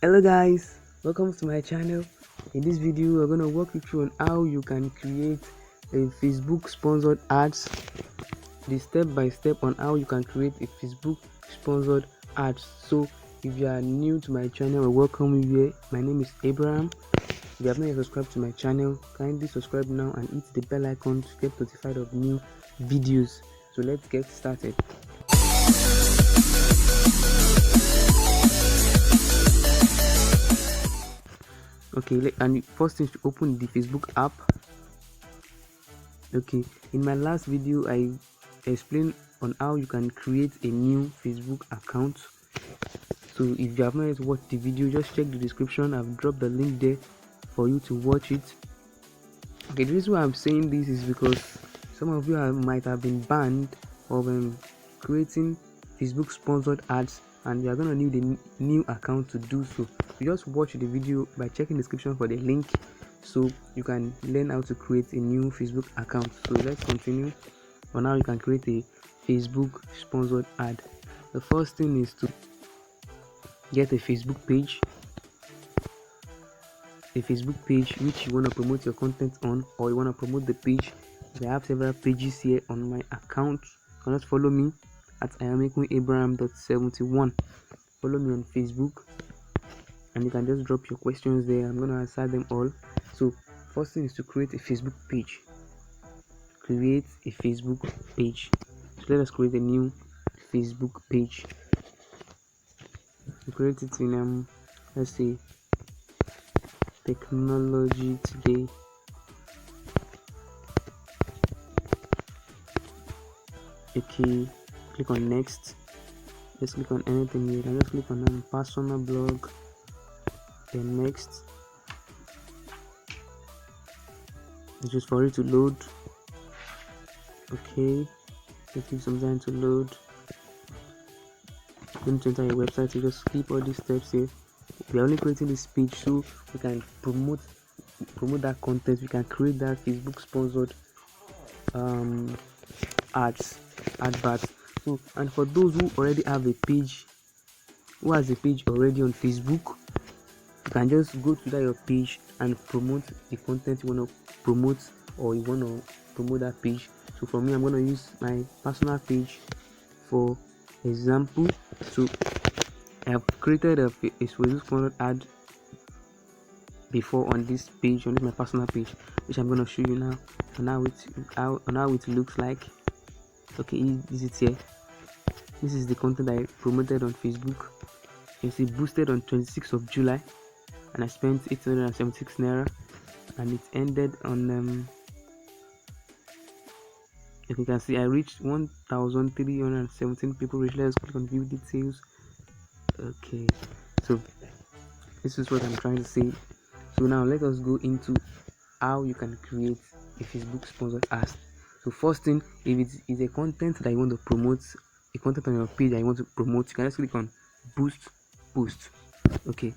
Hello guys, welcome to my channel. In this video we're going to walk you through on how you can create a Facebook sponsored ads, the step by step on how you can create a Facebook sponsored ads. So if you are new to my channel, I welcome you here. My name is Abraham. If you have not yet subscribed to my channel, kindly subscribe now and hit the bell icon to get notified of new videos. So let's get started. Okay, and first thing, to open the Facebook app. Okay, in my last video I explained on how you can create a new Facebook account. So if you have not yet watched the video, just check the description. I've dropped the link there for you to watch it. Okay, the reason why I'm saying this is because some of you might have been banned of creating Facebook sponsored ads, and you are going to need a new account to do so. You just watch the video by checking the description for the link so you can learn how to create a new Facebook account. So let's continue on how you can create a Facebook sponsored ad. The first thing is to get a Facebook page which you want to promote your content on, or you want to promote the page. I have several pages here on my account. You can just follow me at iamakunAbraham.71. Follow me on Facebook and you can just drop your questions there. I'm going to answer them all. So first thing is to create a Facebook page. So let us create a new Facebook page. We create it in let's say technology today. Okay, click on next. Let's click on anything here. Let's click on personal blog. Then next. It's just for it to load. Okay, it takes some time to load. Going to enter your website, you just skip all these steps here. We are only creating this page so we can promote that content. We can create that Facebook sponsored adverts. So, and for those who already have a page, who has a page already on Facebook, you can just go to your page and promote the content you want to promote, or you want to promote that page. So for me, I'm going to use my personal page for example. So I have created a Facebook sponsored ad before on this page, on my personal page, which I'm going to show you now on how it looks like. Okay, is it here? This is the content I promoted on Facebook. You see, boosted on 26th of July, and I spent 876 naira, and it ended on if you can see, I reached 1,317 people. Let's click on view details. Okay, so this is what I'm trying to say. So now let us go into how you can create a Facebook sponsored ad. So first thing, if it is a content that you want to promote, a content on your page that you want to promote, you can just click on boost post. Okay,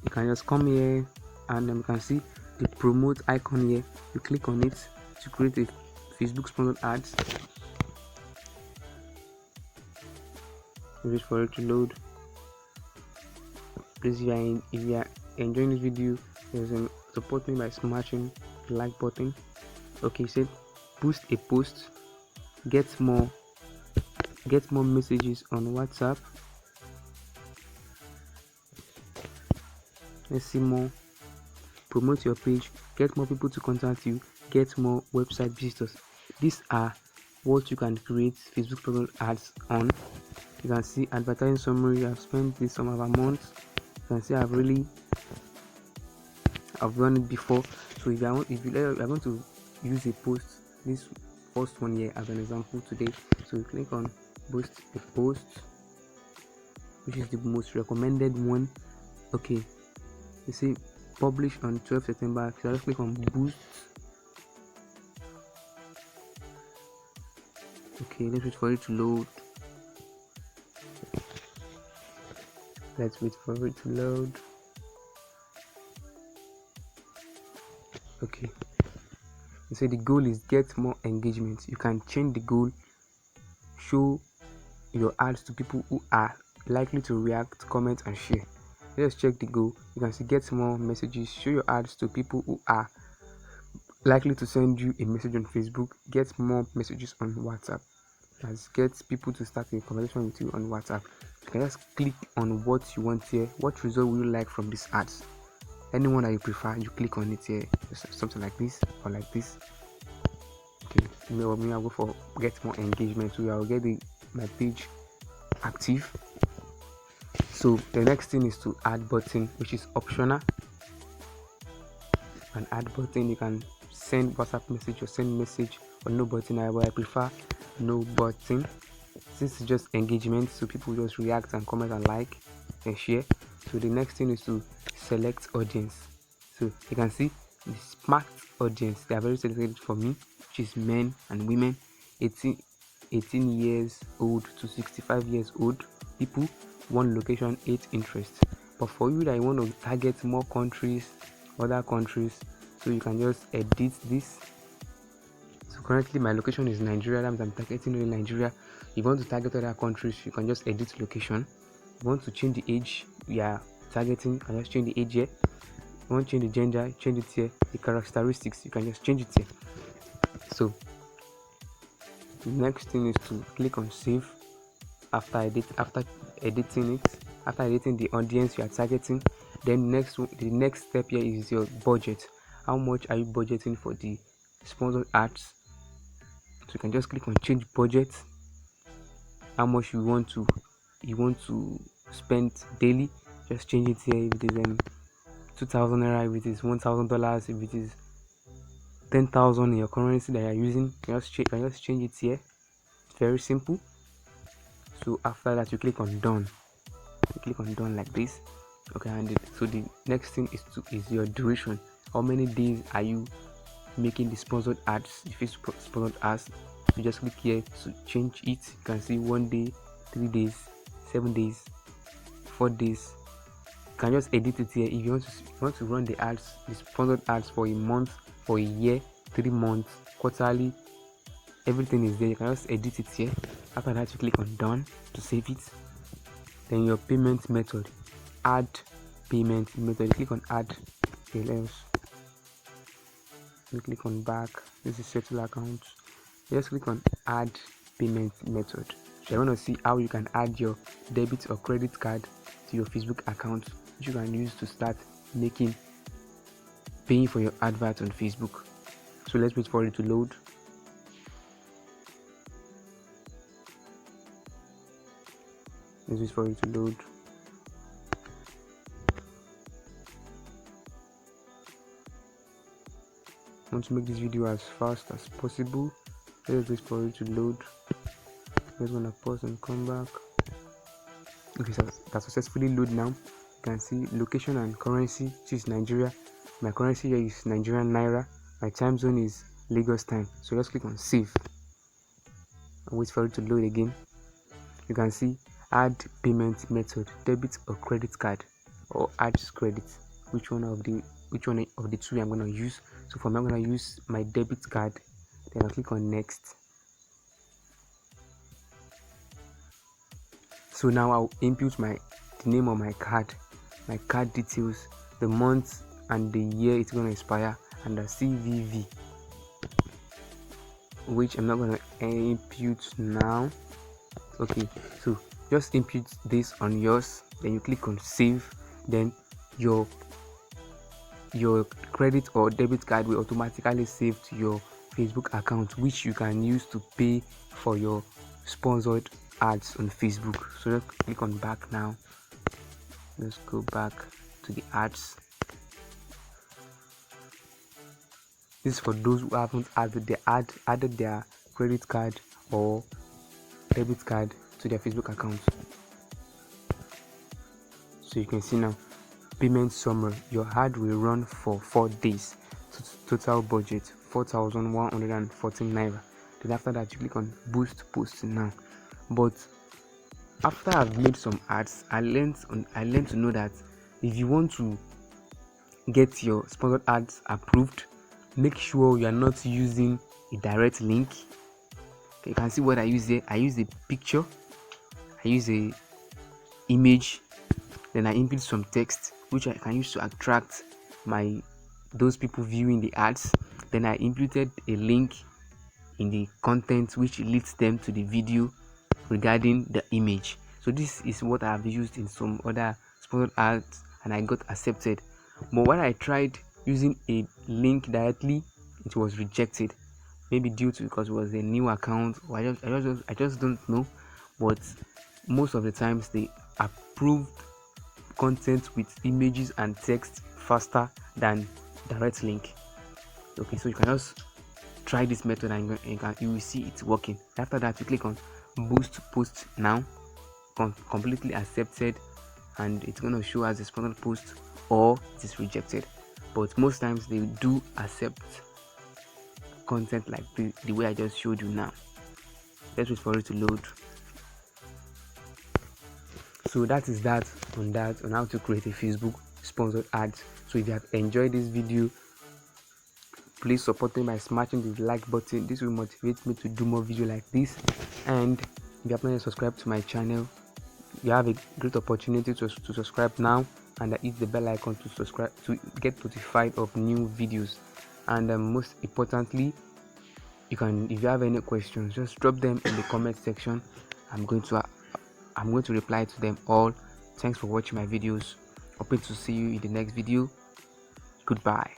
you can just come here and you can see the promote icon here. You click on it to create a Facebook sponsored ads. Wait for it to load. Please, if you are enjoying this video, support me by smashing the like button. Okay, said boost a post, get more messages on WhatsApp. Let's see more. Promote your page, get more people to contact you, get more website visitors. These are what you can create Facebook promote ads on. You can see advertising summary. I've spent this some of a month. You can see I've run it before. So if I want to use a post, this first one here as an example today, so you click on boost a post, which is the most recommended one. Okay, you see publish on 12 September. So I just click on boost. Okay, let's wait for it to load. Okay, you say the goal is get more engagement. You can change the goal, show your ads to people who are likely to react, comment, and share. Let's check the goal. You can see get more messages. Show your ads to people who are likely to send you a message on Facebook. Get more messages on WhatsApp. Let's get people to start a conversation with you on WhatsApp. You can just click on what you want here. What result will you like from these ads? Anyone that you prefer, you click on it here. Just something like this or like this. Okay, maybe I'll go for get more engagement, so I'll get my page active. So the next thing is to add button, which is optional. An add button, you can send WhatsApp message or send message or no button. I prefer no button since it's just engagement, so people just react and comment and like and share. So the next thing is to select audience. So you can see the smart audience, they are very selected for me, which is men and women 18 years old to 65 years old people, 1 location, 8 interests. But for you that you want to target more countries, other countries, so you can just edit this. So currently my location is Nigeria, I'm targeting only Nigeria. If you want to target other countries, you can just edit location. If you want to change the age we are targeting, you can just change the age here. If you want to change the gender, change it here. The characteristics, you can just change it here. So the next thing is to click on save. After editing the audience you are targeting, then the next step here is your budget. How much are you budgeting for the sponsored ads? So you can just click on change budget. How much you want to spend daily, just change it here. If it is 2,000 naira, if it is $1,000, if it is 10,000 in your currency that you are using, you can just change it here. It's very simple. So after that you click on done. You click on done like this. Okay, and so the next thing is your duration. How many days are you making the sponsored ads, the Facebook sponsored ads? You just click here to change it. You can see 1 day, 3 days, 7 days, 4 days. You can just edit it here. If you want to run the ads, the sponsored ads for a month, for a year, 3 months, quarterly, everything is there. You can just edit it here. After that you click on done to save it. Then your payment method, add payment method. You click on add. Okay, you click on back. This is settle account. Just click on add payment method. So I want to see how you can add your debit or credit card to your Facebook account, which you can use to start paying for your advert on Facebook. So let's wait for it to load. Let's wait for it to load. I want to make this video as fast as possible. Let's wait for it to load. Just gonna pause and come back. Okay, so that successfully load now. You can see location and currency, which is Nigeria. My currency here is Nigerian Naira. My time zone is Lagos time. So let's click on save and wait for it to load again. You can see add payment method, debit or credit card, or add credit. Which one of the two I'm gonna use? So for me, I'm gonna use my debit card. Then I'll click on next. So now I'll input the name of my card details, the month and the year it's gonna expire, and the CVV, which I'm not gonna input now. Okay, so just input this on yours, then you click on save. Then your credit or debit card will automatically save to your Facebook account, which you can use to pay for your sponsored ads on Facebook. So let's click on back now. Let's go back to the ads. This is for those who haven't added their credit card or debit card to their Facebook account. So you can see now, payment summary. Your ad will run for 4 days. Total budget 4,114 naira. Then after that you click on boost post now. But after I've made some ads, I learned to know that if you want to get your sponsored ads approved, make sure you are not using a direct link. Okay, you can see what I use here. I use a picture. I use a image, then I input some text which I can use to attract those people viewing the ads. Then I inputted a link in the content which leads them to the video regarding the image. So this is what I have used in some other sponsored ads and I got accepted. But when I tried using a link directly, it was rejected. Maybe due to because it was a new account, or I just don't know. But most of the times they approved content with images and text faster than direct link. Okay, so you can just try this method and you will see it's working. After that, you click on boost post now, completely accepted, and it's going to show as a sponsored post or it is rejected. But most times they do accept content like the way I just showed you now. Let's wait for it to load. So that is that on how to create a Facebook sponsored ads. So if you have enjoyed this video, please support me by smashing the like button. This will motivate me to do more video like this. And if you have not yet subscribed to my channel, you have a great opportunity to subscribe now and hit the bell icon to subscribe to get notified of new videos. And most importantly, you can, if you have any questions, just drop them in the comment section. I'm going to reply to them all. Thanks for watching my videos. Hoping to see you in the next video. Goodbye.